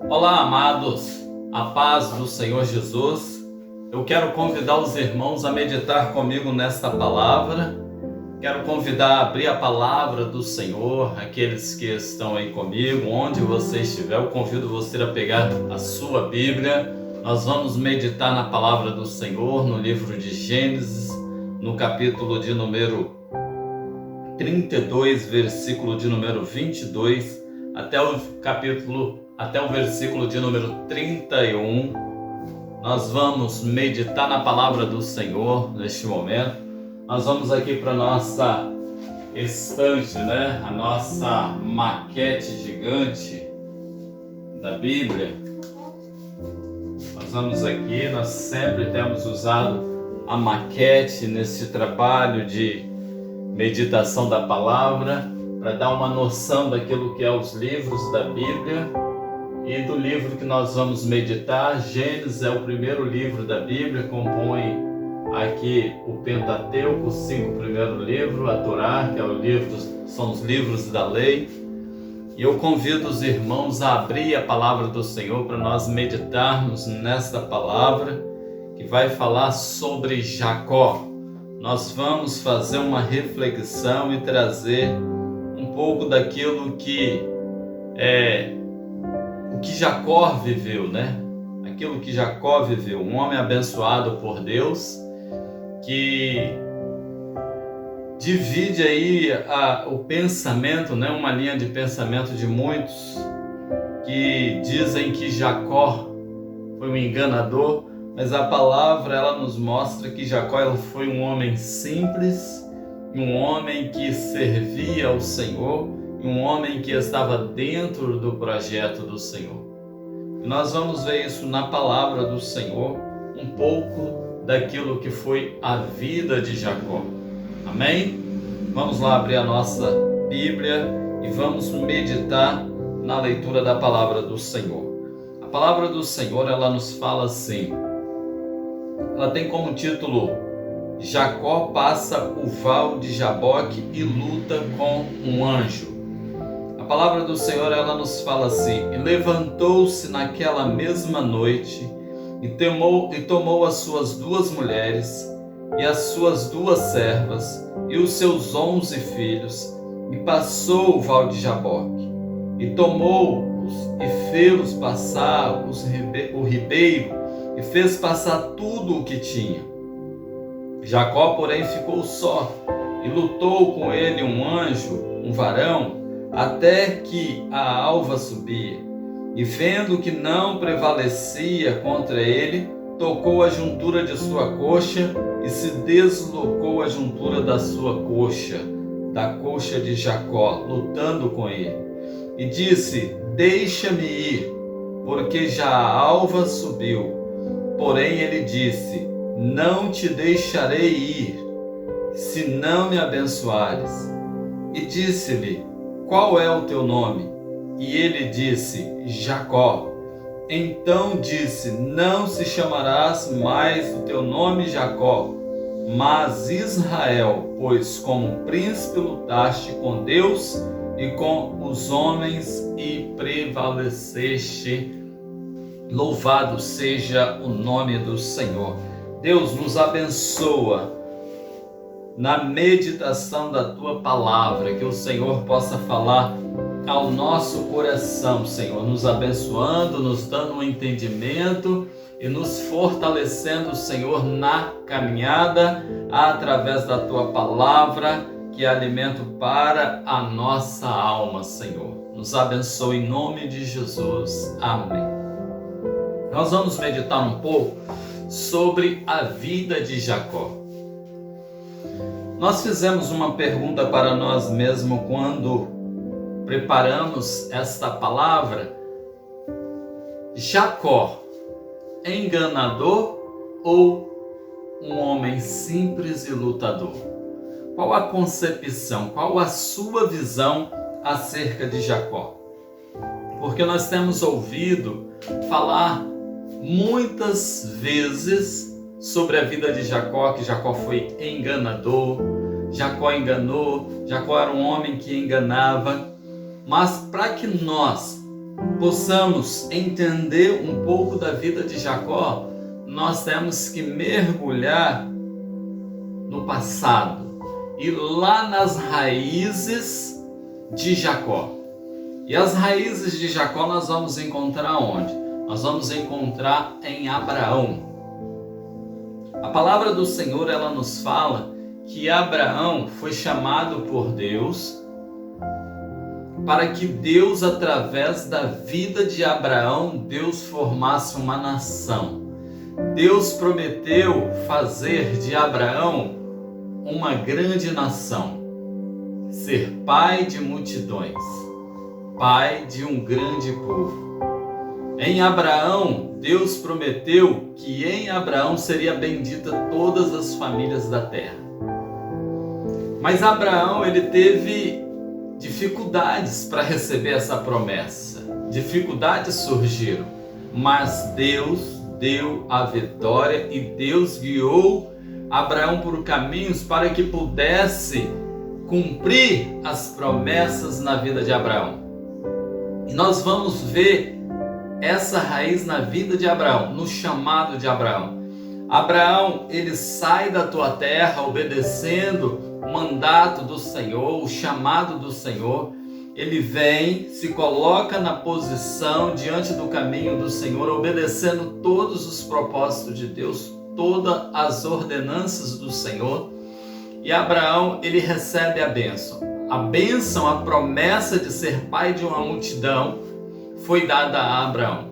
Olá, amados, a paz do Senhor Jesus. Eu quero convidar os irmãos a meditar comigo nesta palavra. Quero convidar a abrir a palavra do Senhor, aqueles que estão aí comigo, onde você estiver. Eu convido você a pegar a sua Bíblia. Nós vamos meditar na palavra do Senhor, no livro de Gênesis, no capítulo de número 32, versículo de número 22, até o versículo de número 31. Nós vamos meditar na palavra do Senhor neste momento. Nós vamos aqui para a nossa estante, a nossa maquete gigante da Bíblia. Nós vamos aqui, nós sempre temos usado a maquete nesse trabalho de meditação da palavra, para dar uma noção daquilo que é os livros da Bíblia. E do livro que nós vamos meditar, Gênesis é o primeiro livro da Bíblia, compõe aqui o Pentateuco, os 5 primeiros livros, a Torá, que são os livros da lei. E eu convido os irmãos a abrir a palavra do Senhor para nós meditarmos nesta palavra que vai falar sobre Jacó. Nós vamos fazer uma reflexão e trazer um pouco daquilo que o que Jacó viveu, Aquilo que Jacó viveu, um homem abençoado por Deus, que divide aí o pensamento, uma linha de pensamento de muitos que dizem que Jacó foi um enganador, mas a palavra ela nos mostra que Jacó foi um homem simples, um homem que servia ao Senhor, um homem que estava dentro do projeto do Senhor. E nós vamos ver isso na palavra do Senhor, um pouco daquilo que foi a vida de Jacó. Amém? Vamos lá abrir a nossa Bíblia e vamos meditar na leitura da palavra do Senhor. A palavra do Senhor, ela nos fala assim, ela tem como título: Jacó passa o val de Jaboque e luta com um anjo. A palavra do Senhor, ela nos fala assim: e levantou-se naquela mesma noite e tomou as suas 2 mulheres e as suas 2 servas e os seus 11 filhos e passou o val de Jaboque e tomou-os e fê-los passar o ribeiro e fez passar tudo o que tinha. Jacó, porém, ficou só e lutou com ele um anjo, um varão, até que a alva subia. E vendo que não prevalecia contra ele, tocou a juntura de sua coxa e se deslocou a juntura da sua coxa, da coxa de Jacó, lutando com ele. E disse: deixa-me ir, porque já a alva subiu. Porém ele disse: não te deixarei ir, se não me abençoares. E disse-lhe: qual é o teu nome? E ele disse: Jacó. Então disse: não se chamarás mais o teu nome Jacó, mas Israel, pois como príncipe lutaste com Deus e com os homens e prevaleceste. Louvado seja o nome do Senhor. Deus nos abençoa na meditação da Tua palavra, que o Senhor possa falar ao nosso coração, Senhor, nos abençoando, nos dando um entendimento e nos fortalecendo, Senhor, na caminhada através da Tua palavra, que é alimento para a nossa alma, Senhor. Nos abençoe em nome de Jesus. Amém. Nós vamos meditar um pouco sobre a vida de Jacó. Nós fizemos uma pergunta para nós mesmos quando preparamos esta palavra: Jacó, enganador ou um homem simples e lutador? Qual a concepção, qual a sua visão acerca de Jacó? Porque nós temos ouvido falar muitas vezes sobre a vida de Jacó, que Jacó foi enganador, Jacó enganou, Jacó era um homem que enganava. Mas para que nós possamos entender um pouco da vida de Jacó, nós temos que mergulhar no passado, e lá nas raízes de Jacó. E as raízes de Jacó nós vamos encontrar onde? Nós vamos encontrar em Abraão. A palavra do Senhor, ela nos fala que Abraão foi chamado por Deus para que Deus, através da vida de Abraão, Deus formasse uma nação. Deus prometeu fazer de Abraão uma grande nação, ser pai de multidões, pai de um grande povo. Em Abraão, Deus prometeu que em Abraão seria bendita todas as famílias da terra. Mas Abraão, ele teve dificuldades para receber essa promessa. Dificuldades surgiram, mas Deus deu a vitória e Deus guiou Abraão por caminhos para que pudesse cumprir as promessas na vida de Abraão. E nós vamos ver essa raiz na vida de Abraão, no chamado de Abraão. Abraão, ele sai da tua terra obedecendo o mandato do Senhor, o chamado do Senhor. Ele vem, se coloca na posição diante do caminho do Senhor, obedecendo todos os propósitos de Deus, todas as ordenanças do Senhor. E Abraão, ele recebe a bênção. A bênção, a promessa de ser pai de uma multidão foi dada a Abraão.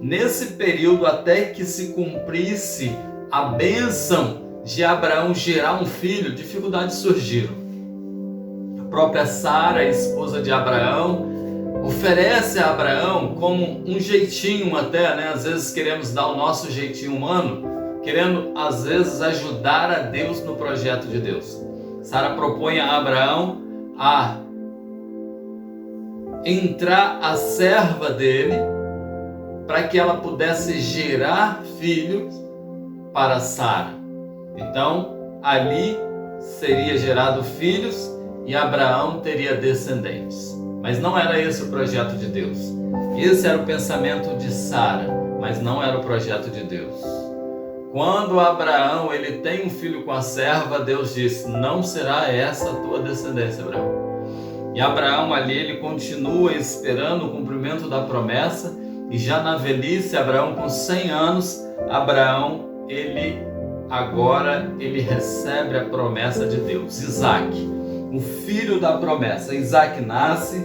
Nesse período, até que se cumprisse a bênção de Abraão gerar um filho, dificuldades surgiram. A própria Sara, a esposa de Abraão, oferece a Abraão como um jeitinho até, né? Às vezes queremos dar o nosso jeitinho humano, querendo às vezes ajudar a Deus no projeto de Deus. Sara propõe a Abraão a entrar a serva dele para que ela pudesse gerar filhos para Sara. Então, ali seria gerado filhos e Abraão teria descendentes. Mas não era esse o projeto de Deus. Esse era o pensamento de Sara, mas não era o projeto de Deus. Quando Abraão ele tem um filho com a serva, Deus disse: não será essa a tua descendência, Abraão. E Abraão ali, ele continua esperando o cumprimento da promessa, e já na velhice, Abraão com 100 anos, Abraão, ele recebe a promessa de Deus, Isaac, o filho da promessa. Isaac nasce,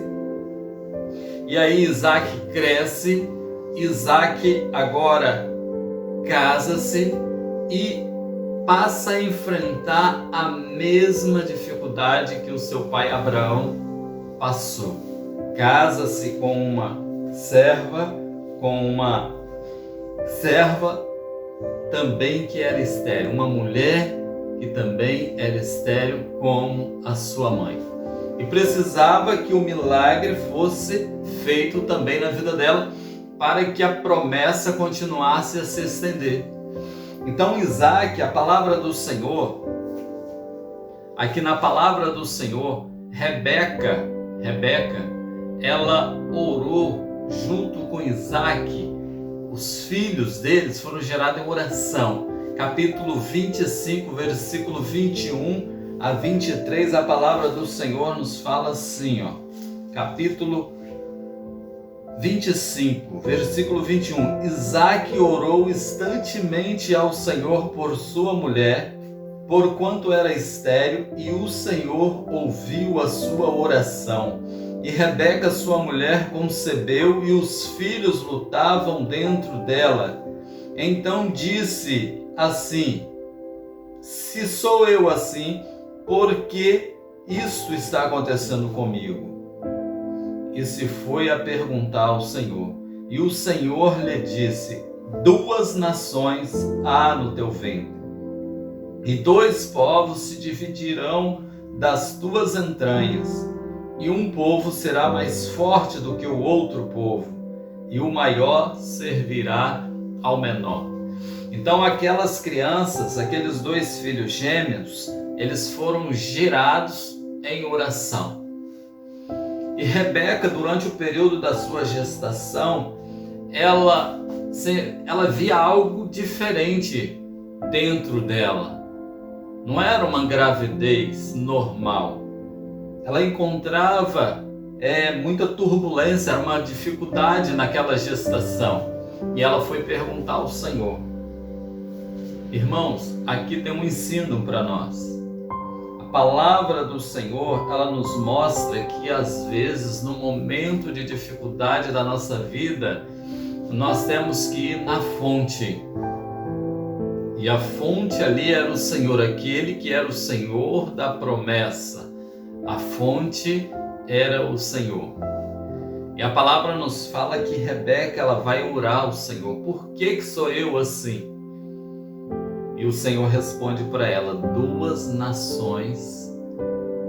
e aí Isaac cresce, Isaac agora casa-se e passa a enfrentar a mesma dificuldade que o seu pai Abraão passou. Casa-se com uma serva também que era estéril, uma mulher que também era estéril como a sua mãe. E precisava que o milagre fosse feito também na vida dela, para que a promessa continuasse a se estender. Então Isaac, a palavra do Senhor, aqui na palavra do Senhor, Rebeca, ela orou junto com Isaac. Os filhos deles foram gerados em oração. Capítulo 25, versículo 21 a 23, a palavra do Senhor nos fala assim, ó. Capítulo 25, versículo 21. Isaac orou instantemente ao Senhor por sua mulher, porquanto era estéril, e o Senhor ouviu a sua oração. E Rebeca, sua mulher, concebeu, e os filhos lutavam dentro dela. Então disse assim: se sou eu assim, por que isto está acontecendo comigo? E se foi a perguntar ao Senhor. E o Senhor lhe disse: 2 nações há no teu ventre, e 2 povos se dividirão das tuas entranhas, e um povo será mais forte do que o outro povo, e o maior servirá ao menor. Então aquelas crianças, aqueles 2 filhos gêmeos, eles foram gerados em oração. E Rebeca, durante o período da sua gestação, ela via algo diferente dentro dela. Não era uma gravidez normal. Ela encontrava muita turbulência, era uma dificuldade naquela gestação. E ela foi perguntar ao Senhor. Irmãos, aqui tem um ensino para nós. A palavra do Senhor, ela nos mostra que às vezes, no momento de dificuldade da nossa vida, nós temos que ir na fonte. E a fonte ali era o Senhor, aquele que era o Senhor da promessa. A fonte era o Senhor. E a palavra nos fala que Rebeca, ela vai orar ao Senhor. Por que sou eu assim? E o Senhor responde para ela: 2 nações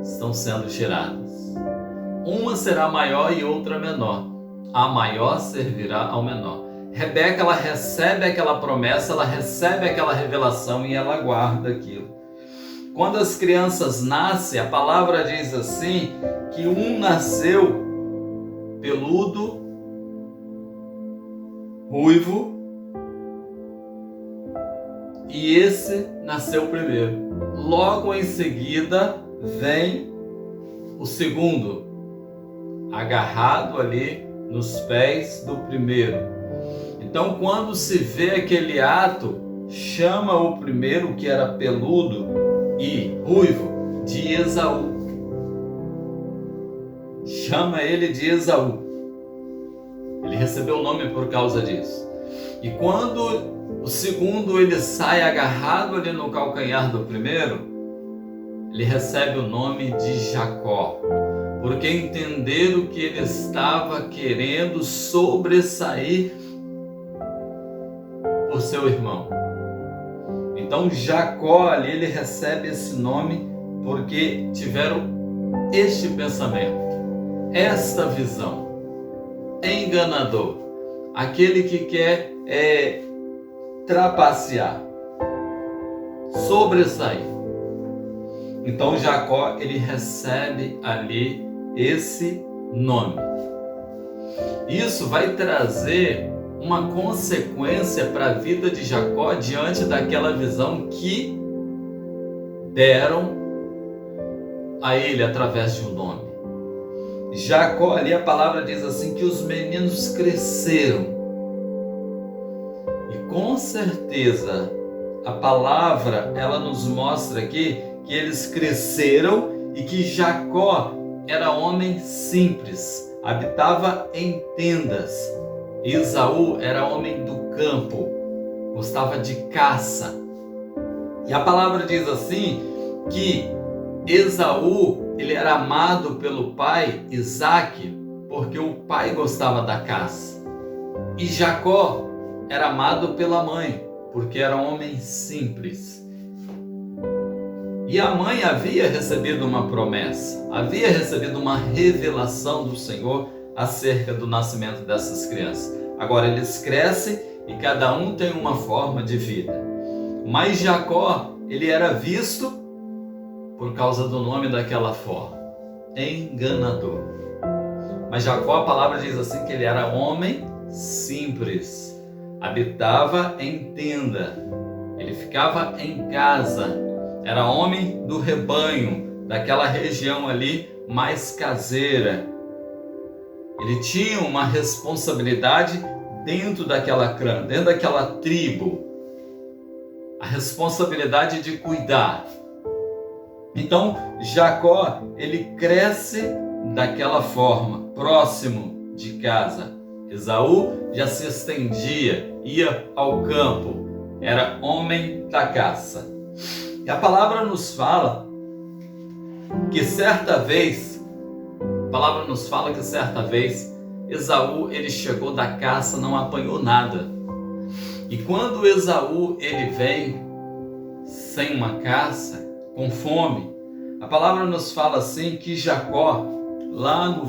estão sendo tiradas. Uma será maior e outra menor. A maior servirá ao menor. Rebeca, ela recebe aquela promessa, ela recebe aquela revelação e ela guarda aquilo. Quando as crianças nascem, a palavra diz assim, que um nasceu peludo, ruivo, e esse nasceu primeiro. Logo em seguida vem o segundo, agarrado ali nos pés do primeiro. Então, quando se vê aquele ato, chama o primeiro, que era peludo e ruivo, de Esaú. Chama ele de Esaú. Ele recebeu o nome por causa disso. E quando o segundo ele sai agarrado ali no calcanhar do primeiro, ele recebe o nome de Jacó, porque entenderam que ele estava querendo sobressair por seu irmão. Então Jacó ali, ele recebe esse nome porque tiveram este pensamento, esta visão. Enganador, aquele que quer trapacear, sobressair. Então Jacó, ele recebe ali esse nome. Isso vai trazer uma consequência para a vida de Jacó diante daquela visão que deram a ele através de um nome. Jacó, ali a palavra diz assim, que os meninos cresceram. E com certeza a palavra, ela nos mostra aqui que eles cresceram e que Jacó era homem simples, habitava em tendas. Esaú era homem do campo, gostava de caça. E a palavra diz assim que Esaú, ele era amado pelo pai Isaque, porque o pai gostava da caça. E Jacó era amado pela mãe, porque era um homem simples. E a mãe havia recebido uma promessa, havia recebido uma revelação do Senhor acerca do nascimento dessas crianças. Agora eles crescem e cada um tem uma forma de vida. Mas Jacó, ele era visto por causa do nome daquela forma, enganador. Mas Jacó, a palavra diz assim que ele era homem simples, habitava em tenda, ele ficava em casa, era homem do rebanho, daquela região ali mais caseira. Ele tinha uma responsabilidade dentro daquela clã, dentro daquela tribo, a responsabilidade de cuidar. Então Jacó, ele cresce daquela forma, próximo de casa. Esaú já se estendia, ia ao campo, era homem da caça. E a palavra nos fala que certa vez, Esaú, ele chegou da caça, não apanhou nada. E quando Esaú, ele vem sem uma caça, com fome, a palavra nos fala assim que Jacó, lá no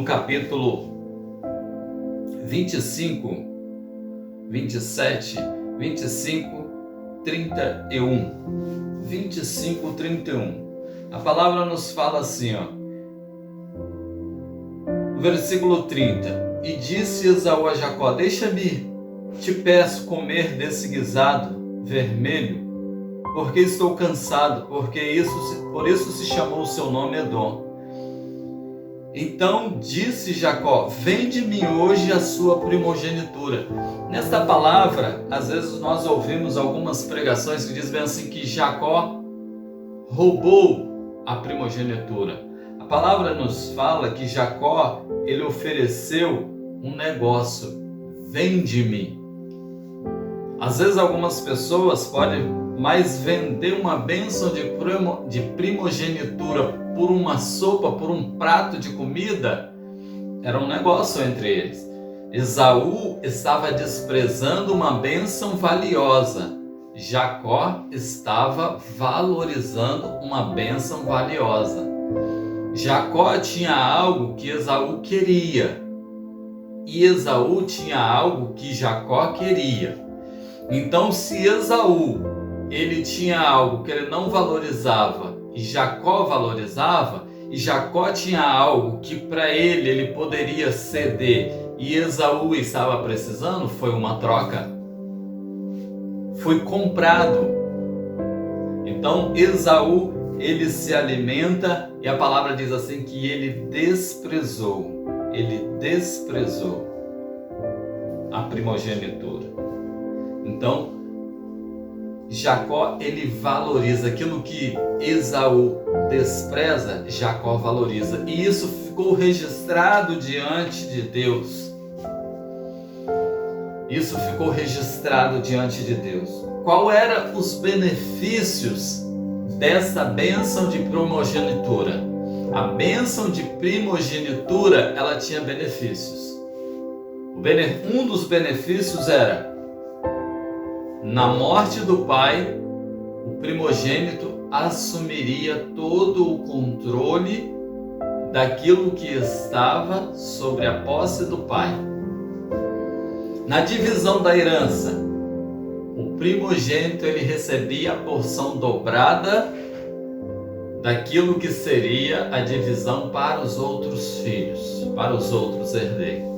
capítulo 25, 27, 25, 31, a palavra nos fala assim, Versículo 30. E disse Esaú a Jacó: deixa-me, te peço, comer desse guisado vermelho, porque estou cansado, por isso se chamou o seu nome Edom. Então disse Jacó: vende-me hoje a sua primogenitura. Nesta palavra, às vezes nós ouvimos algumas pregações que dizem bem assim que Jacó roubou a primogenitura. A palavra nos fala que Jacó, ele ofereceu um negócio: vende-me. Às vezes algumas pessoas podem mais vender uma bênção de primogenitura por uma sopa, por um prato de comida, era um negócio entre eles. Esaú estava desprezando uma bênção valiosa. Jacó estava valorizando uma bênção valiosa. Jacó tinha algo que Esaú queria, e Esaú tinha algo que Jacó queria. Então, se Esaú ele tinha algo que ele não valorizava e Jacó valorizava, e Jacó tinha algo que para ele poderia ceder e Esaú estava precisando, foi uma troca. Foi comprado. Então Esaú, ele se alimenta, e a palavra diz assim que ele desprezou a primogenitura. Então Jacó, ele valoriza aquilo que Esaú despreza, Jacó valoriza. E isso ficou registrado diante de Deus. Isso ficou registrado diante de Deus. Qual eram os benefícios dessa bênção de primogenitura? A bênção de primogenitura, ela tinha benefícios. Um dos benefícios era: na morte do pai, o primogênito assumiria todo o controle daquilo que estava sobre a posse do pai. Na divisão da herança, o primogênito ele recebia a porção dobrada daquilo que seria a divisão para os outros filhos, para os outros herdeiros.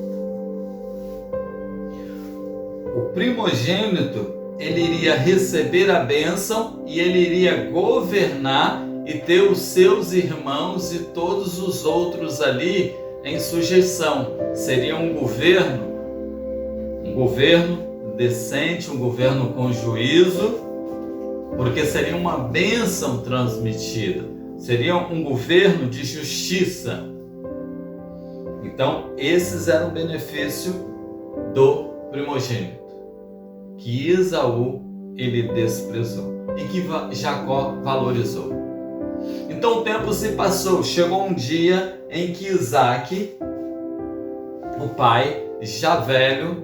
O primogênito ele iria receber a bênção e ele iria governar e ter os seus irmãos e todos os outros ali em sujeição. Seria um governo decente, um governo com juízo, porque seria uma bênção transmitida, seria um governo de justiça. Então, esses eram o benefício do primogênito, que Esaú ele desprezou e que Jacó valorizou. Então o tempo se passou, chegou um dia em que Isaac, o pai, já velho,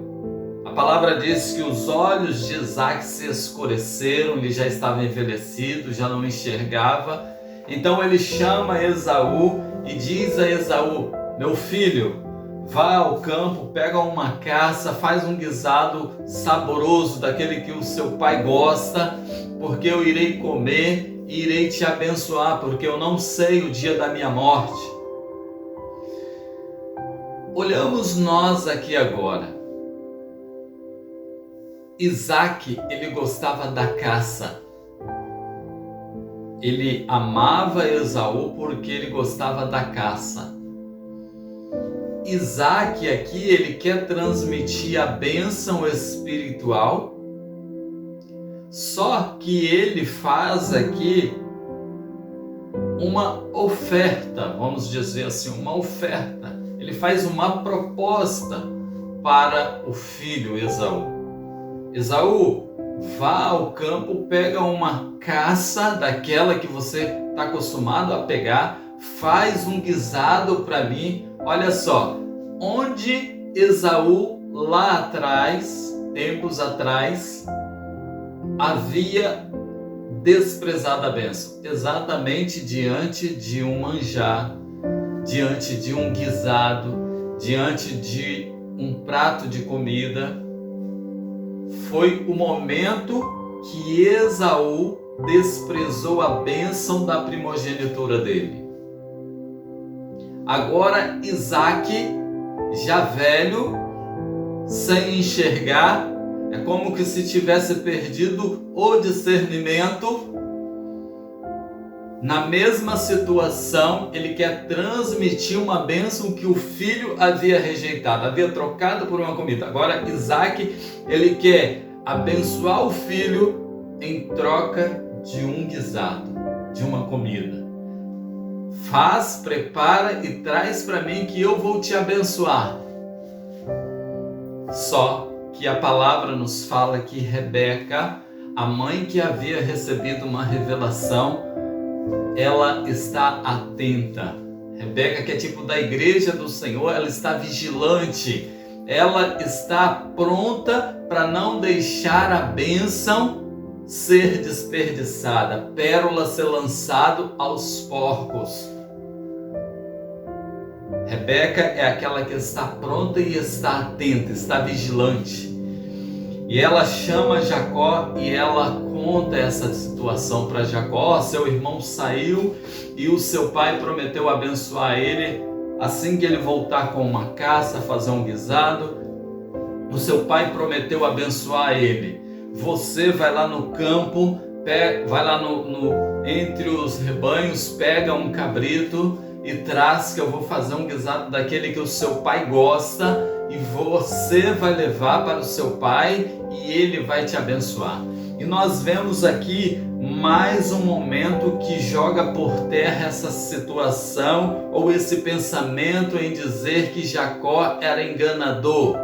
a palavra diz que os olhos de Isaac se escureceram, ele já estava envelhecido, já não enxergava. Então ele chama Esaú e diz a Esaú: meu filho, vá ao campo, pega uma caça, faz um guisado saboroso, daquele que o seu pai gosta, porque eu irei comer e irei te abençoar, porque eu não sei o dia da minha morte. Olhamos nós aqui agora. Isaac, ele gostava da caça. Ele amava Esaú porque ele gostava da caça. Isaac aqui, ele quer transmitir a bênção espiritual, só que ele faz aqui uma oferta, vamos dizer assim, uma oferta. Ele faz uma proposta para o filho Esaú. Esaú, vá ao campo, pega uma caça daquela que você está acostumado a pegar, faz um guisado para mim. Olha só, onde Esaú lá atrás, tempos atrás, havia desprezado a bênção, exatamente diante de um manjar, diante de um guisado, diante de um prato de comida. Foi o momento que Esaú desprezou a bênção da primogenitura dele. Agora Isaac, já velho, sem enxergar, é como que se tivesse perdido o discernimento. Na mesma situação, ele quer transmitir uma bênção que o filho havia rejeitado, havia trocado por uma comida. Agora Isaac, ele quer abençoar o filho em troca de um guisado, de uma comida. Faz, prepara e traz para mim que eu vou te abençoar. Só que a palavra nos fala que Rebeca, a mãe que havia recebido uma revelação, ela está atenta. Rebeca, que é tipo da igreja do Senhor, ela está vigilante. Ela está pronta para não deixar a bênção ser desperdiçada, pérola ser lançado aos porcos. Rebeca é aquela que está pronta e está atenta, está vigilante. E ela chama Jacó e ela conta essa situação para Jacó. Seu irmão saiu e o seu pai prometeu abençoar ele assim que ele voltar com uma caça, fazer um guisado. O seu pai prometeu abençoar ele. Você vai lá no campo, vai lá entre os rebanhos, pega um cabrito e traz que eu vou fazer um guisado daquele que o seu pai gosta e você vai levar para o seu pai e ele vai te abençoar. E nós vemos aqui mais um momento que joga por terra essa situação ou esse pensamento em dizer que Jacó era enganador.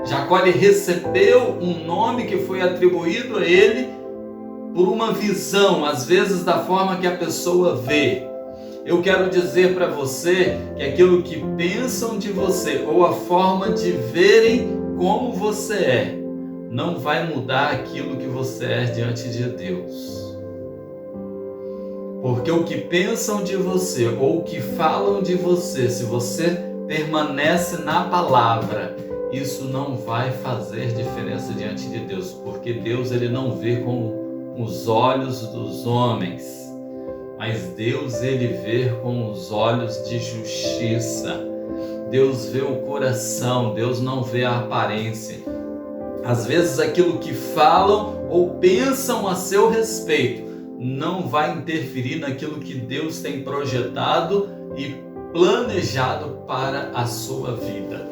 Jacó ele recebeu um nome que foi atribuído a ele por uma visão, às vezes da forma que a pessoa vê. Eu quero dizer para você que aquilo que pensam de você ou a forma de verem como você é, não vai mudar aquilo que você é diante de Deus. Porque o que pensam de você ou o que falam de você, se você permanece na palavra, isso não vai fazer diferença diante de Deus, porque Deus ele não vê com os olhos dos homens. Mas Deus ele vê com os olhos de justiça. Deus vê o coração, Deus não vê a aparência. Às vezes aquilo que falam ou pensam a seu respeito não vai interferir naquilo que Deus tem projetado e planejado para a sua vida.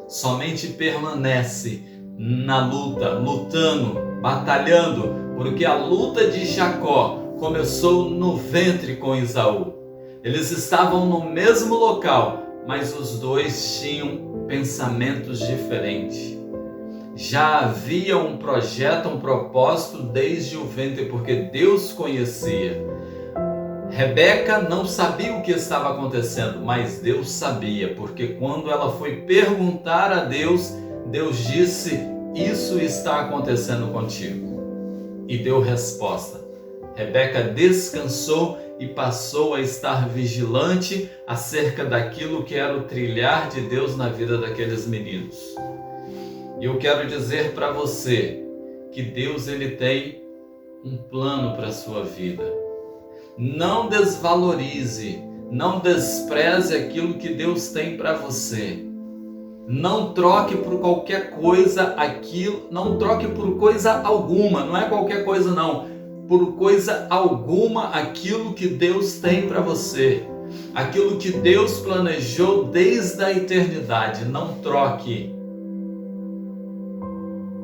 Somente permanece na luta, lutando, batalhando, porque a luta de Jacó começou no ventre com Esaú. Eles estavam no mesmo local, mas os dois tinham pensamentos diferentes. Já havia um projeto, um propósito desde o ventre, porque Deus conhecia. Rebeca não sabia o que estava acontecendo, mas Deus sabia, porque quando ela foi perguntar a Deus, Deus disse: isso está acontecendo contigo. E deu resposta. Rebeca descansou e passou a estar vigilante acerca daquilo que era o trilhar de Deus na vida daqueles meninos. E eu quero dizer para você que Deus ele tem um plano para a sua vida. Não desvalorize, não despreze aquilo que Deus tem para você. Não troque por qualquer coisa aquilo, não troque por coisa alguma, não é qualquer coisa não. Por coisa alguma aquilo que Deus tem para você, aquilo que Deus planejou desde a eternidade. Não troque.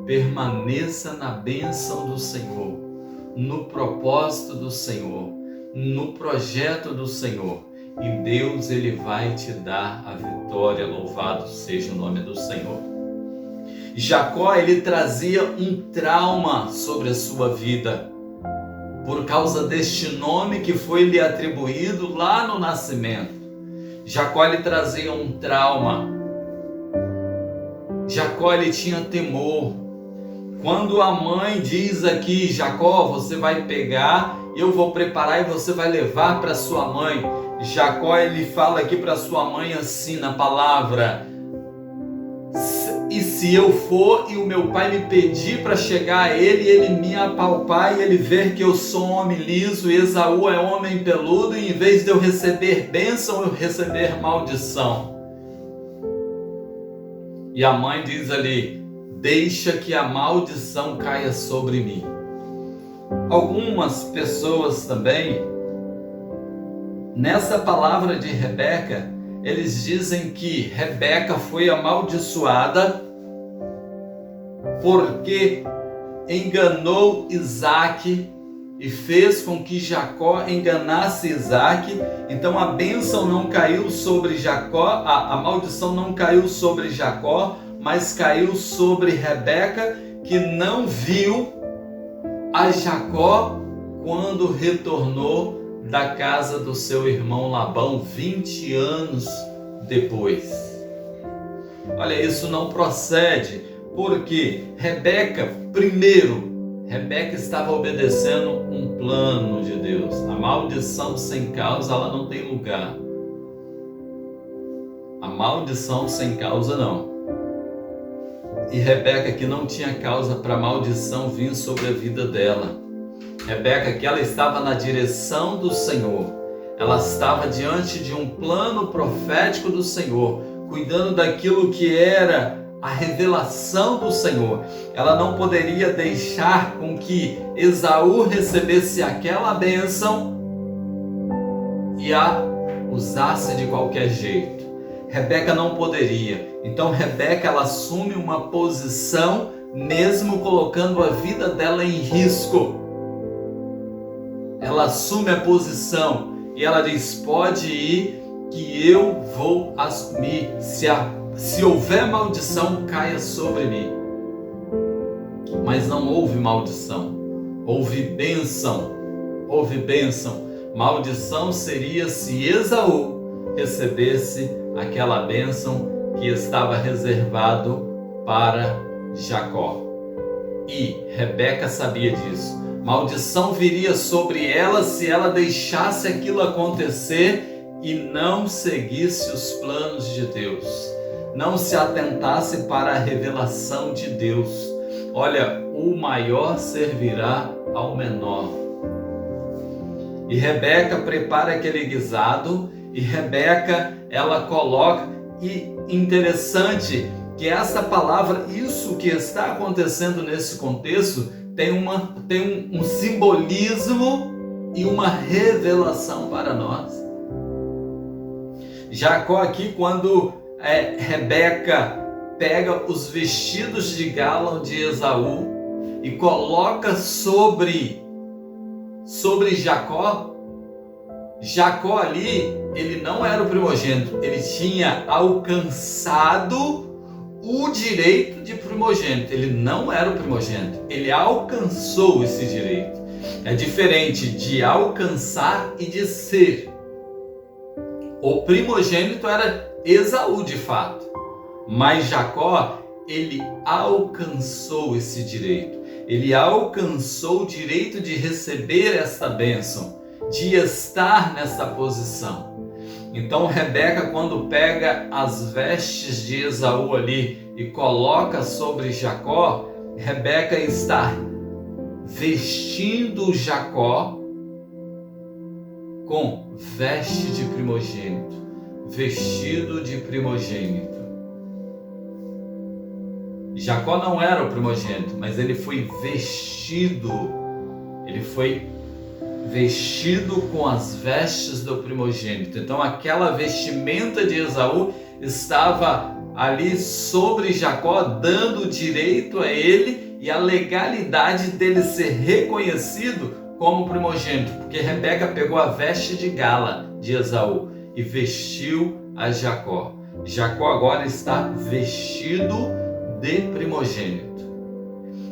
Permaneça na bênção do Senhor, no propósito do Senhor, no projeto do Senhor, e Deus ele vai te dar a vitória. Louvado seja o nome do Senhor. Jacó ele trazia um trauma sobre a sua vida, por causa deste nome que foi lhe atribuído lá no nascimento. Jacó ele trazia um trauma. Jacó ele tinha temor. Quando a mãe diz aqui: Jacó, você vai pegar, eu vou preparar e você vai levar para sua mãe. Jacó ele fala aqui para sua mãe assim na palavra: E se eu for e o meu pai me pedir para chegar a ele, ele me apalpar e ele ver que eu sou um homem liso e Esaú é homem peludo, e em vez de eu receber bênção, eu receber maldição. E a mãe diz ali: deixa que a maldição caia sobre mim. Algumas pessoas também, nessa palavra de Rebeca, eles dizem que Rebeca foi amaldiçoada porque enganou Isaac e fez com que Jacó enganasse Isaac. Então a bênção não caiu sobre Jacó, a maldição não caiu sobre Jacó, mas caiu sobre Rebeca, que não viu a Jacó quando retornou da casa do seu irmão Labão 20 anos depois. Olha, isso não procede, porque Rebeca estava obedecendo um plano de Deus. A maldição sem causa, ela não tem lugar. A maldição sem causa não. E Rebeca que não tinha causa para a maldição vir sobre a vida dela. Rebeca que ela estava na direção do Senhor. Ela estava diante de um plano profético do Senhor, cuidando daquilo que era a revelação do Senhor. Ela não poderia deixar com que Esaú recebesse aquela bênção e a usasse de qualquer jeito. Rebeca não poderia. Então Rebeca ela assume uma posição, mesmo colocando a vida dela em risco. Ela assume a posição e ela diz: pode ir que eu vou assumir. Se houver maldição, caia sobre mim. Mas não houve maldição, houve bênção. Houve bênção. Maldição seria se Esaú recebesse aquela bênção que estava reservado para Jacó. E Rebeca sabia disso. Maldição viria sobre ela se ela deixasse aquilo acontecer e não seguisse os planos de Deus, não se atentasse para a revelação de Deus. Olha, o maior servirá ao menor. E Rebeca prepara aquele guisado, e Rebeca ela coloca, e interessante que essa palavra, isso que está acontecendo nesse contexto, tem um simbolismo e uma revelação para nós. Jacó aqui, quando Rebeca pega os vestidos de gala de Esaú e coloca sobre Jacó, Jacó ali, ele não era o primogênito, ele tinha alcançado o direito de primogênito. Ele não era o primogênito, ele alcançou esse direito. É diferente de alcançar e de ser. O primogênito era Esaú de fato, mas Jacó, ele alcançou esse direito. Ele alcançou o direito de receber esta bênção, de estar nessa posição. Então Rebeca, quando pega as vestes de Esaú ali e coloca sobre Jacó, Rebeca está vestindo Jacó com veste de primogênito, vestido de primogênito. Jacó não era o primogênito, mas ele foi vestido com as vestes do primogênito. Então aquela vestimenta de Esaú estava ali sobre Jacó, dando direito a ele e a legalidade dele ser reconhecido como primogênito, porque Rebeca pegou a veste de gala de Esaú e vestiu a Jacó. Jacó agora está vestido de primogênito.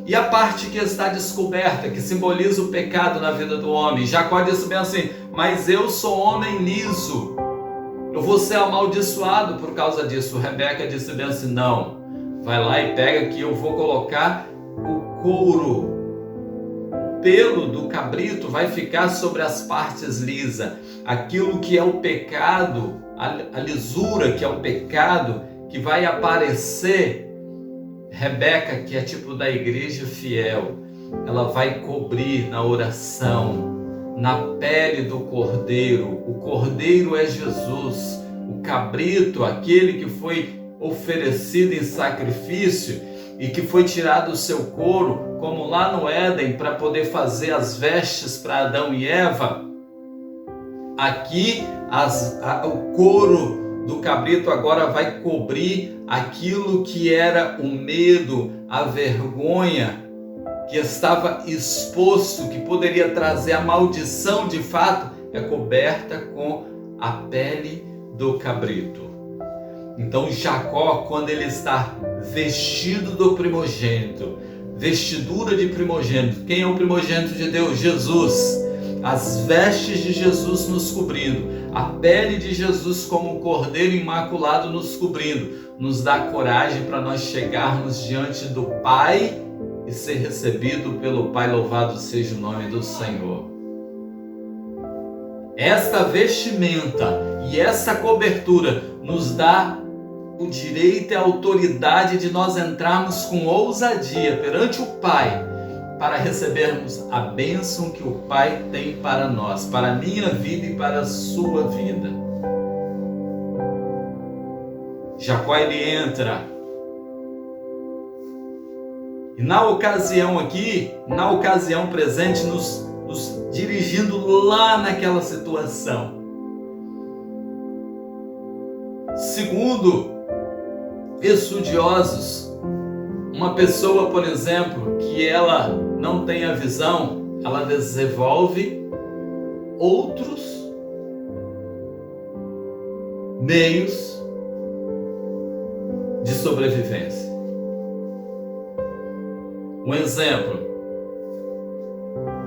E a parte que está descoberta, que simboliza o pecado na vida do homem, Jacó disse bem assim: mas eu sou homem liso, eu vou ser amaldiçoado por causa disso. Rebeca disse bem assim: não, vai lá e pega que eu vou colocar o couro, o pelo do cabrito vai ficar sobre as partes lisas. Aquilo que é o pecado, a lisura que é o pecado, que vai aparecer Rebeca, que é tipo da igreja fiel, ela vai cobrir na oração, na pele do cordeiro. O cordeiro é Jesus, o cabrito, aquele que foi oferecido em sacrifício e que foi tirado o seu couro, como lá no Éden, para poder fazer as vestes para Adão e Eva. Aqui o couro do cabrito agora vai cobrir aquilo que era o medo, a vergonha, que estava exposto, que poderia trazer a maldição de fato, é coberta com a pele do cabrito. Então Jacó, quando ele está vestido do primogênito, vestidura de primogênito, quem é o primogênito de Deus? Jesus. As vestes de Jesus nos cobrindo, a pele de Jesus como um cordeiro imaculado nos cobrindo, nos dá coragem para nós chegarmos diante do Pai e ser recebido pelo Pai. Louvado seja o nome do Senhor. Esta vestimenta e essa cobertura nos dá o direito e a autoridade de nós entrarmos com ousadia perante o Pai, para recebermos a bênção que o Pai tem para nós, para a minha vida e para a sua vida. Jacó, ele entra. E na ocasião aqui, na ocasião presente, nos dirigindo lá naquela situação. Segundo estudiosos, uma pessoa, por exemplo, que ela não tem a visão, ela desenvolve outros meios de sobrevivência. Um exemplo,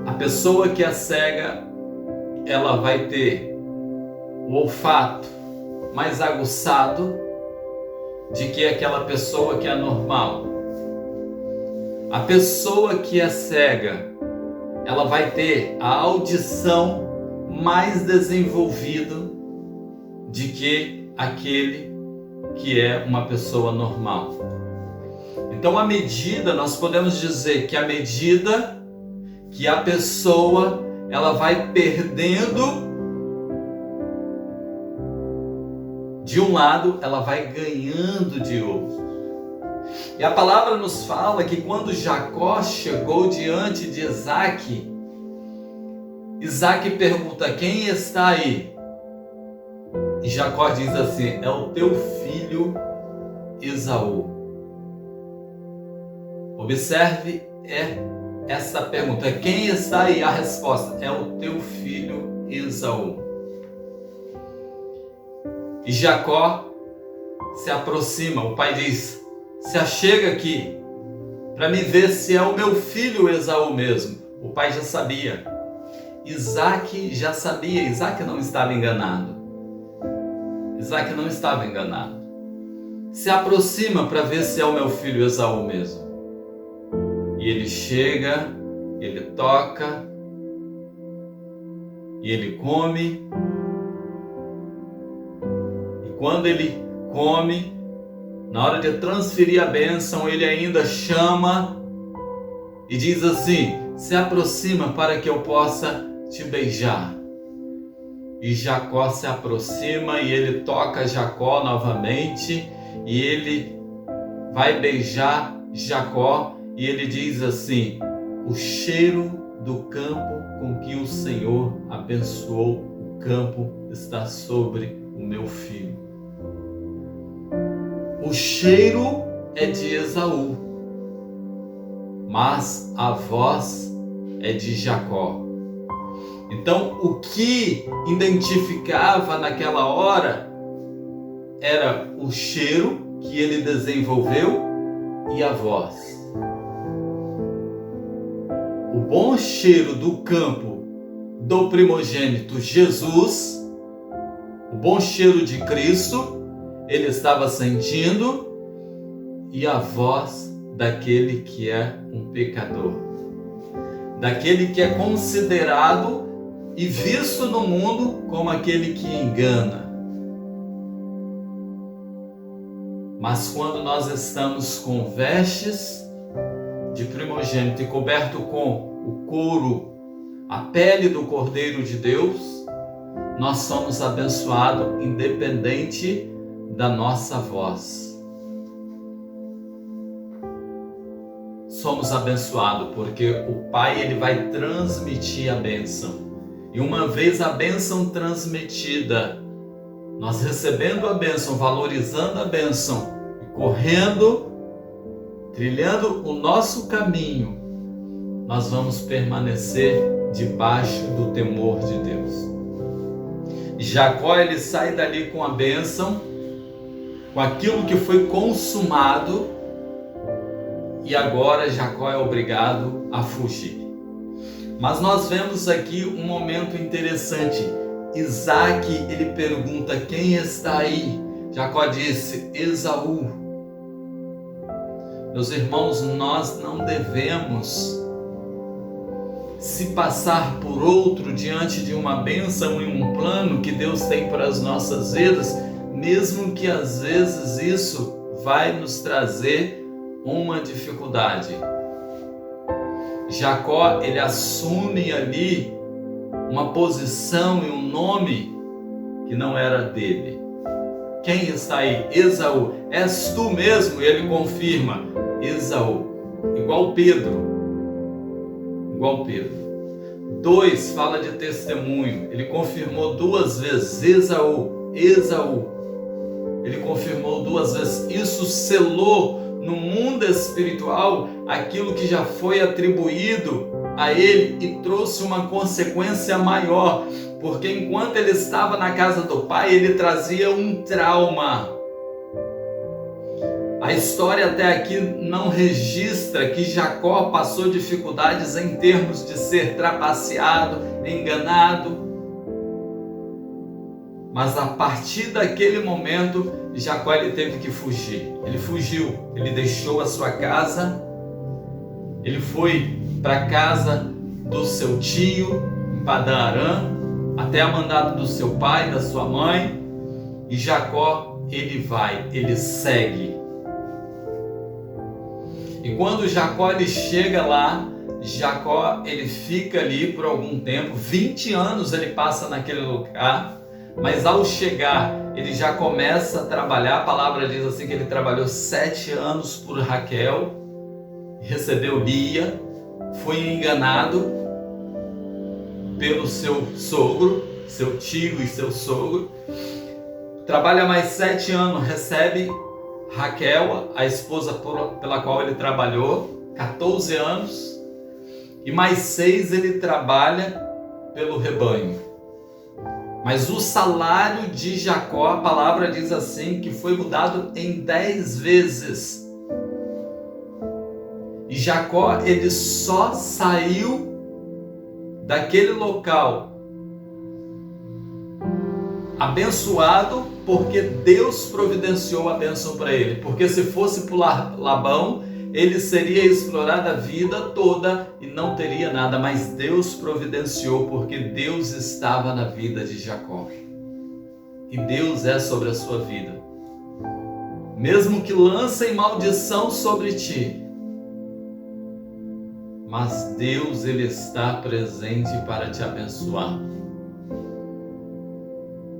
a pessoa que é cega, ela vai ter o olfato mais aguçado de que aquela pessoa que é normal. A pessoa que é cega, ela vai ter a audição mais desenvolvida de que aquele que é uma pessoa normal. Então, à medida, nós podemos dizer que à medida que a pessoa ela vai perdendo de um lado, ela vai ganhando de outro. E a palavra nos fala que quando Jacó chegou diante de Isaque, Isaque pergunta: quem está aí? E Jacó diz assim: é o teu filho Esaú. Observe essa pergunta: quem está aí? A resposta: é o teu filho Esaú. E Jacó se aproxima, o pai diz: se achega aqui para me ver se é o meu filho Esaú mesmo. O pai já sabia, Isaque já sabia, Isaque não estava enganado. Isaque não estava enganado. Se aproxima para ver se é o meu filho Esaú mesmo. E ele chega, ele toca, e ele come. E quando ele come, na hora de transferir a bênção, ele ainda chama e diz assim: se aproxima para que eu possa te beijar. E Jacó se aproxima e ele toca Jacó novamente e ele vai beijar Jacó e ele diz assim: o cheiro do campo com que o Senhor abençoou o campo está sobre o meu filho. O cheiro é de Esaú, mas a voz é de Jacó. Então, o que identificava naquela hora era o cheiro que ele desenvolveu e a voz. O bom cheiro do campo do primogênito Jesus, o bom cheiro de Cristo, ele estava sentindo, e a voz daquele que é um pecador, daquele que é considerado e visto no mundo como aquele que engana. Mas quando nós estamos com vestes de primogênito e coberto com o couro, a pele do Cordeiro de Deus, nós somos abençoados independente da nossa voz. Somos abençoados porque o Pai ele vai transmitir a bênção. E uma vez a bênção transmitida, nós recebendo a bênção, valorizando a bênção e correndo, trilhando o nosso caminho, nós vamos permanecer debaixo do temor de Deus. Jacó ele sai dali com a bênção, com aquilo que foi consumado, e agora Jacó é obrigado a fugir. Mas nós vemos aqui um momento interessante. Isaac ele pergunta: quem está aí? Jacó disse: Esaú. Meus irmãos, nós não devemos se passar por outro diante de uma bênção e um plano que Deus tem para as nossas vidas, mesmo que às vezes isso vai nos trazer uma dificuldade. Jacó, ele assume ali uma posição e um nome que não era dele. Quem está aí? Esaú. És tu mesmo? E ele confirma: Esaú. Igual Pedro. 2 fala de testemunho. Ele confirmou 2 vezes: Esaú, Esaú. Ele confirmou 2 vezes. Isso selou no mundo espiritual aquilo que já foi atribuído a ele e trouxe uma consequência maior, porque enquanto ele estava na casa do pai, ele trazia um trauma. A história até aqui não registra que Jacó passou dificuldades em termos de ser trapaceado, enganado. Mas a partir daquele momento, Jacó ele teve que fugir. Ele fugiu, ele deixou a sua casa, ele foi para a casa do seu tio, em Padã Arã, até a mandado do seu pai, da sua mãe. E Jacó, ele segue. E quando Jacó ele chega lá, Jacó ele fica ali por algum tempo, 20 anos ele passa naquele lugar. Mas ao chegar, ele já começa a trabalhar. A palavra diz assim que ele trabalhou 7 anos por Raquel, recebeu Lia, foi enganado pelo seu sogro, seu tio e seu sogro. Trabalha mais 7 anos, recebe Raquel, a esposa pela qual ele trabalhou, 14 anos. E mais 6 ele trabalha pelo rebanho. Mas o salário de Jacó, a palavra diz assim, que foi mudado em 10 vezes. E Jacó, ele só saiu daquele local abençoado porque Deus providenciou a bênção para ele. Porque se fosse por Labão, ele seria explorado a vida toda e não teria nada, mas Deus providenciou porque Deus estava na vida de Jacó. E Deus é sobre a sua vida. Mesmo que lancem maldição sobre ti, mas Deus ele está presente para te abençoar.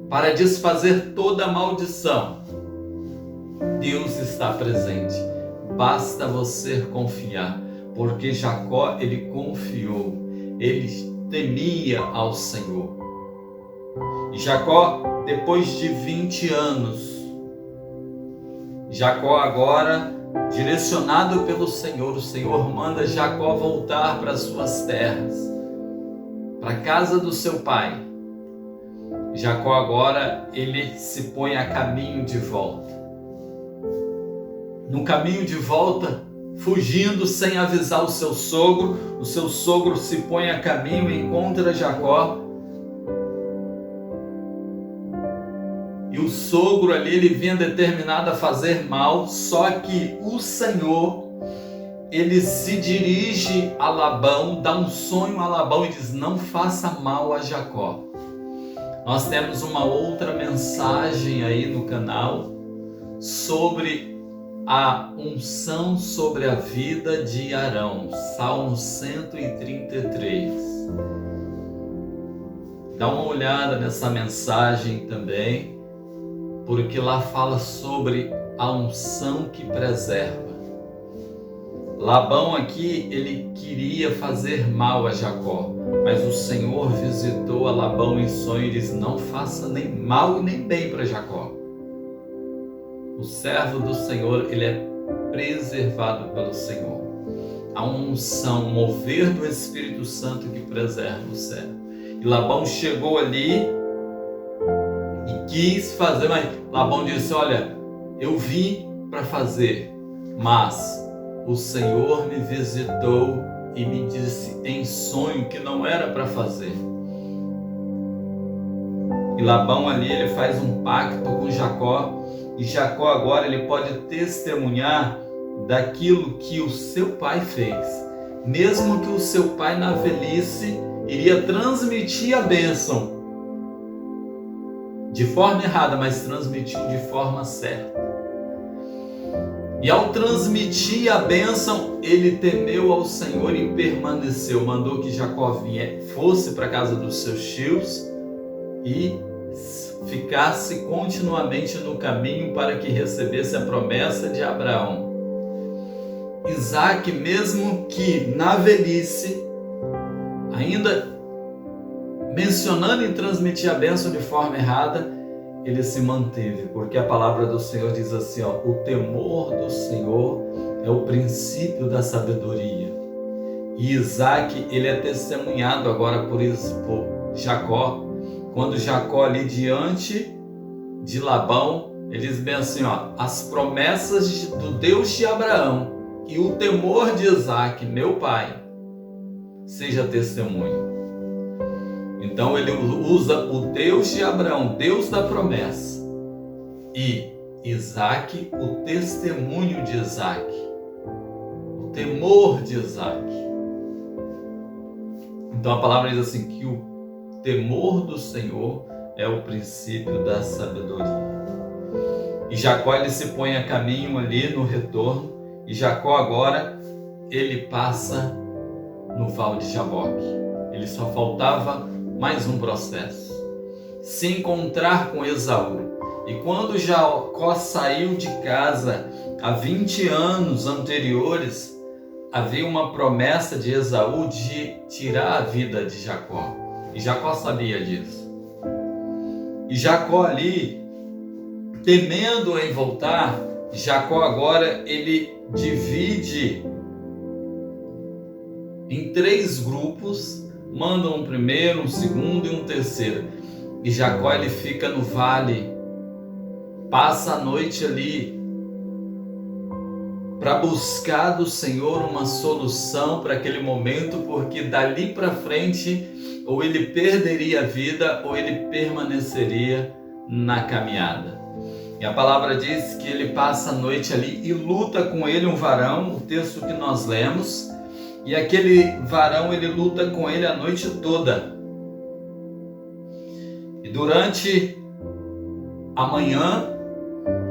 Para desfazer toda maldição, Deus está presente. Basta você confiar, porque Jacó ele confiou, ele temia ao Senhor. E Jacó, depois de 20 anos, Jacó agora, direcionado pelo Senhor, o Senhor manda Jacó voltar para as suas terras, para a casa do seu pai. Jacó agora, ele se põe a caminho de volta. No caminho de volta, fugindo sem avisar o seu sogro se põe a caminho e encontra Jacó. E o sogro ali, ele vinha determinado a fazer mal, só que o Senhor, ele se dirige a Labão, dá um sonho a Labão e diz: não faça mal a Jacó. Nós temos uma outra mensagem aí no canal sobre a unção sobre a vida de Arão. Salmo 133. Dá uma olhada nessa mensagem também, porque lá fala sobre a unção que preserva. Labão aqui, ele queria fazer mal a Jacó, mas o Senhor visitou a Labão em sonho e disse: não faça nem mal e nem bem para Jacó. O servo do Senhor, ele é preservado pelo Senhor. Há uma unção, um mover do Espírito Santo que preserva o servo. E Labão chegou ali e quis fazer, mas Labão disse: olha, eu vim para fazer, mas o Senhor me visitou e me disse em sonho que não era para fazer. E Labão ali, ele faz um pacto com Jacó, e Jacó agora ele pode testemunhar daquilo que o seu pai fez, mesmo que o seu pai na velhice iria transmitir a bênção de forma errada, mas transmitiu de forma certa. E ao transmitir a bênção, ele temeu ao Senhor e permaneceu. Mandou que Jacó fosse para a casa dos seus tios e ficasse continuamente no caminho para que recebesse a promessa de Abraão. Isaac, mesmo que na velhice, ainda mencionando em transmitir a bênção de forma errada, ele se manteve, porque a palavra do Senhor diz assim, o temor do Senhor é o princípio da sabedoria. E Isaac, ele é testemunhado agora por Jacó, quando Jacó ali diante de Labão, ele diz bem assim, as promessas do Deus de Abraão e o temor de Isaac, meu pai, seja testemunho. Então ele usa o Deus de Abraão, Deus da promessa, e Isaac, o testemunho de Isaac, o temor de Isaac. Então a palavra diz assim, que o temor do Senhor é o princípio da sabedoria. E Jacó, ele se põe a caminho ali no retorno, e Jacó agora, ele passa no Val de Jaboque. Ele só faltava mais um processo, se encontrar com Esaú. E quando Jacó saiu de casa há 20 anos anteriores, havia uma promessa de Esaú de tirar a vida de Jacó. E Jacó sabia disso. E Jacó ali, temendo em voltar, Jacó agora ele divide em 3 grupos, manda um primeiro, um segundo e um terceiro. E Jacó ele fica no vale, passa a noite ali para buscar do Senhor uma solução para aquele momento, porque dali para frente ou ele perderia a vida ou ele permaneceria na caminhada. E a palavra diz que ele passa a noite ali e luta com ele um varão, o texto que nós lemos. E aquele varão, ele luta com ele a noite toda. E durante a manhã,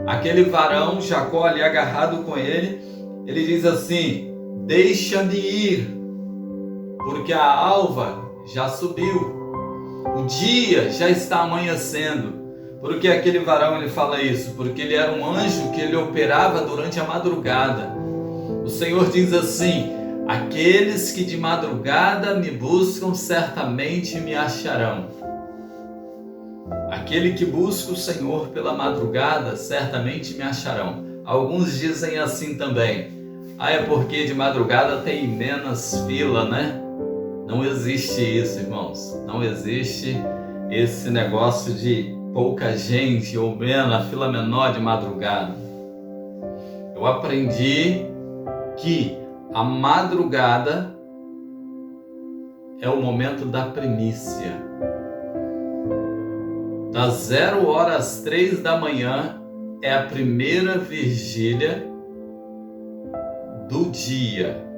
aquele varão, Jacó ali agarrado com ele, ele diz assim: deixa-me ir, porque a alva já subiu, o dia já está amanhecendo. Por que aquele varão ele fala isso? Porque ele era um anjo que ele operava durante a madrugada. O Senhor diz assim: aqueles que de madrugada me buscam certamente me acharão. Aquele que busca o Senhor pela madrugada certamente me acharão. Alguns dizem assim também: é porque de madrugada tem menos fila, né? Não existe isso, irmãos. Não existe esse negócio de pouca gente ou menos, a fila menor de madrugada. Eu aprendi que a madrugada é o momento da primícia. Das 0 horas às 3 da manhã é a primeira vigília do dia.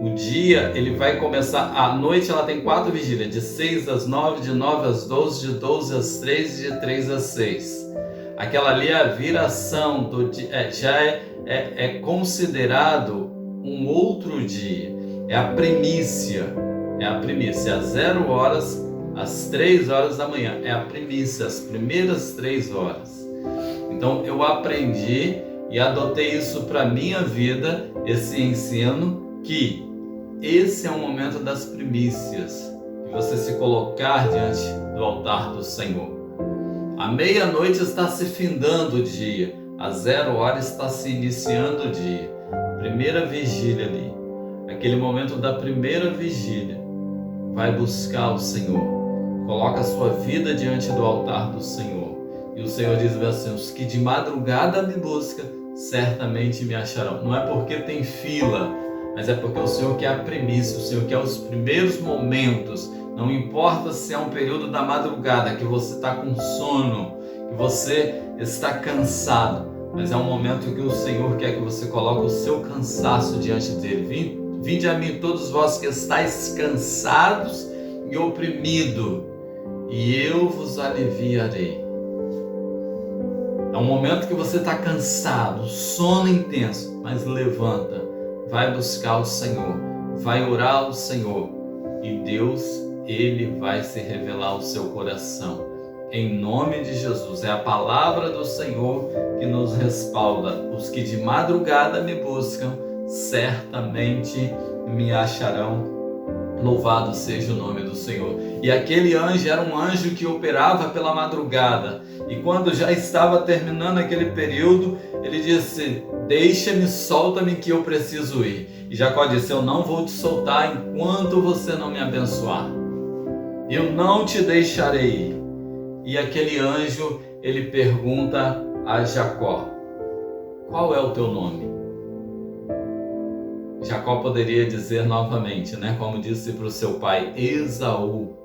O dia, ele vai começar, a noite ela tem 4 vigílias, de 6 às 9, de 9 às 12, de 12 às 3 e de 3 às 6. Aquela ali é a viração do dia, já é é considerado um outro dia, é a primícia, às 0 horas, às 3 horas da manhã, é a primícia, as primeiras 3 horas. Então eu aprendi e adotei isso para a minha vida, esse ensino, que esse é o momento das primícias, de você se colocar diante do altar do Senhor. À meia-noite está se findando o dia, às 0 horas está se iniciando o dia. Primeira vigília ali, aquele momento da primeira vigília, vai buscar o Senhor, coloca a sua vida diante do altar do Senhor. E o Senhor diz assim: os que de madrugada me buscam, certamente me acharão. Não é porque tem fila, mas é porque o Senhor quer a primícia, o Senhor quer os primeiros momentos. Não importa se é um período da madrugada, que você está com sono, que você está cansado, mas é um momento que o Senhor quer que você coloque o seu cansaço diante dele. Vinde a mim todos vós que estáis cansados e oprimidos, e eu vos aliviarei. É um momento que você está cansado, sono intenso, mas levanta, vai buscar o Senhor, vai orar ao Senhor, e Deus, Ele vai se revelar ao seu coração. Em nome de Jesus, é a palavra do Senhor que nos respalda. Os que de madrugada me buscam, certamente me acharão. Louvado seja o nome do Senhor. E aquele anjo era um anjo que operava pela madrugada. E quando já estava terminando aquele período, ele disse: deixa-me, solta-me que eu preciso ir. E Jacó disse: eu não vou te soltar enquanto você não me abençoar. Eu não te deixarei ir. E aquele anjo, ele pergunta a Jacó: qual é o teu nome? Jacó poderia dizer novamente, como disse para o seu pai, Esaú.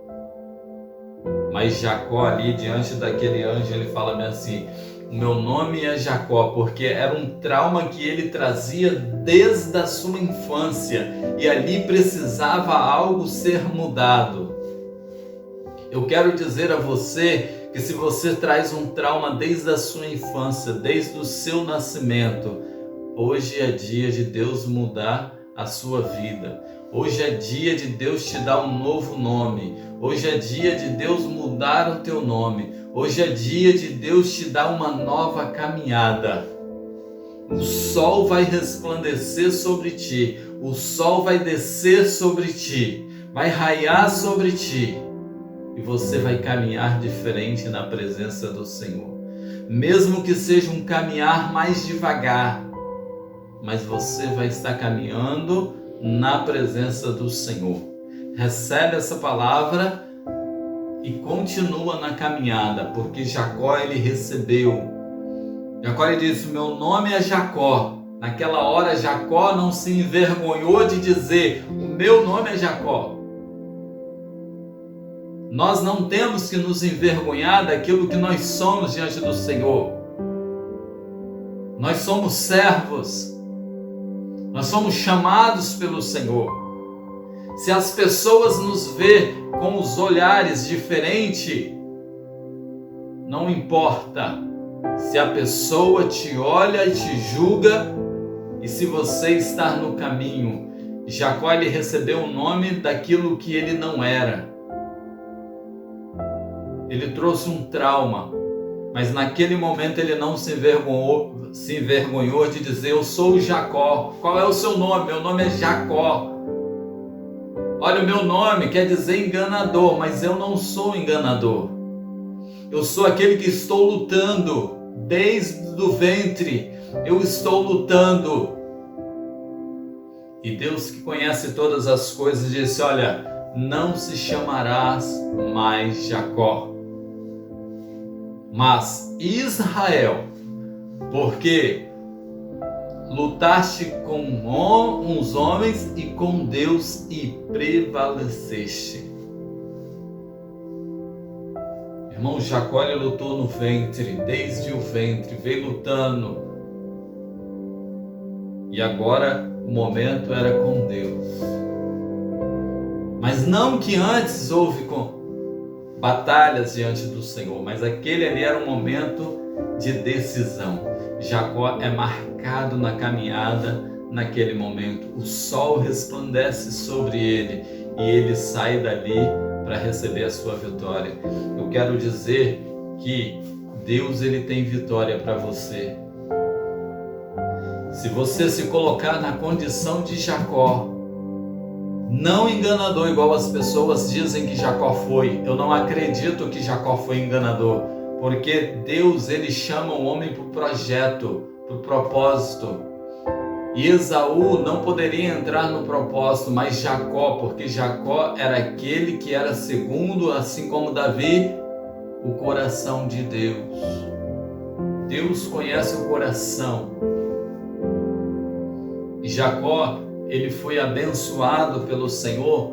Mas Jacó ali, diante daquele anjo, ele fala bem assim: o meu nome é Jacó, porque era um trauma que ele trazia desde a sua infância, e ali precisava algo ser mudado. Eu quero dizer a você que se você traz um trauma desde a sua infância, desde o seu nascimento, hoje é dia de Deus mudar a sua vida. Hoje é dia de Deus te dar um novo nome. Hoje é dia de Deus mudar o teu nome. Hoje é dia de Deus te dar uma nova caminhada. O sol vai resplandecer sobre ti. O sol vai descer sobre ti. Vai raiar sobre ti. E você vai caminhar diferente na presença do Senhor. Mesmo que seja um caminhar mais devagar, mas você vai estar caminhando na presença do Senhor. Recebe essa palavra e continua na caminhada, porque Jacó, ele recebeu. Jacó, ele disse: meu nome é Jacó. Naquela hora, Jacó não se envergonhou de dizer: o meu nome é Jacó. Nós não temos que nos envergonhar daquilo que nós somos diante do Senhor. Nós somos servos. Nós somos chamados pelo Senhor. Se as pessoas nos vê com os olhares diferentes, não importa se a pessoa te olha e te julga, e se você está no caminho. Jacó, ele recebeu o nome daquilo que ele não era. Ele trouxe um trauma, mas naquele momento ele não se envergonhou de dizer: eu sou Jacó. Qual é o seu nome? Meu nome é Jacó. Olha, o meu nome quer dizer enganador, mas eu não sou enganador. Eu sou aquele que estou lutando desde o ventre. Eu estou lutando. E Deus, que conhece todas as coisas, disse: olha, não se chamarás mais Jacó, mas Israel, porque lutaste com uns homens e com Deus e prevaleceste. Irmão, Jacó, ele lutou no ventre, desde o ventre, veio lutando. E agora o momento era com Deus. Mas não que antes houve batalhas diante do Senhor, mas aquele ali era um momento de decisão. Jacó é marcado na caminhada naquele momento. O sol resplandece sobre ele e ele sai dali para receber a sua vitória. Eu quero dizer que Deus ele tem vitória para você. Se você se colocar na condição de Jacó, não enganador igual as pessoas dizem que Jacó foi. Eu não acredito que Jacó foi enganador, porque Deus ele chama o homem para o projeto, para o propósito. E Esaú não poderia entrar no propósito, mas Jacó, porque Jacó era aquele que era segundo, assim como Davi, o coração de Deus. Deus conhece o coração. E Jacó, ele foi abençoado pelo Senhor.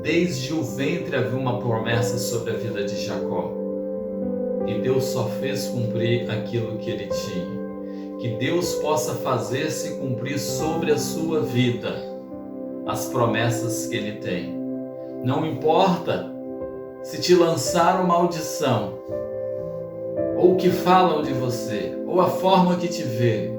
Desde o ventre havia uma promessa sobre a vida de Jacó. E Deus só fez cumprir aquilo que ele tinha. Que Deus possa fazer se cumprir sobre a sua vida as promessas que ele tem. Não importa se te lançaram maldição, ou o que falam de você, ou a forma que te vê.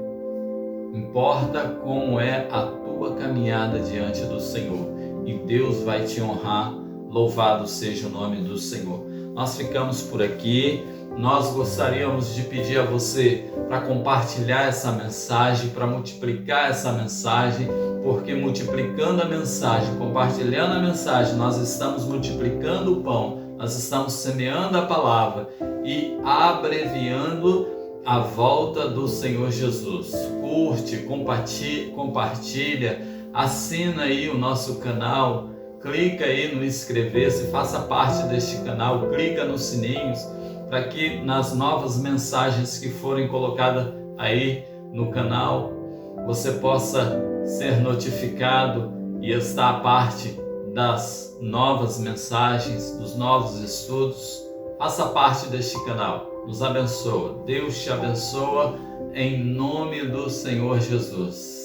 Importa como é a tua caminhada diante do Senhor. E Deus vai te honrar. Louvado seja o nome do Senhor. Nós ficamos por aqui. Nós gostaríamos de pedir a você para compartilhar essa mensagem, para multiplicar essa mensagem, porque multiplicando a mensagem, compartilhando a mensagem, nós estamos multiplicando o pão, nós estamos semeando a palavra e abreviando a volta do Senhor Jesus. Curte, compartilha, assina aí o nosso canal, clica aí no inscrever-se, faça parte deste canal, clica nos sininhos, para que nas novas mensagens que forem colocadas aí no canal, você possa ser notificado e estar a parte das novas mensagens, dos novos estudos. Faça parte deste canal. Nos abençoa. Deus te abençoa em nome do Senhor Jesus.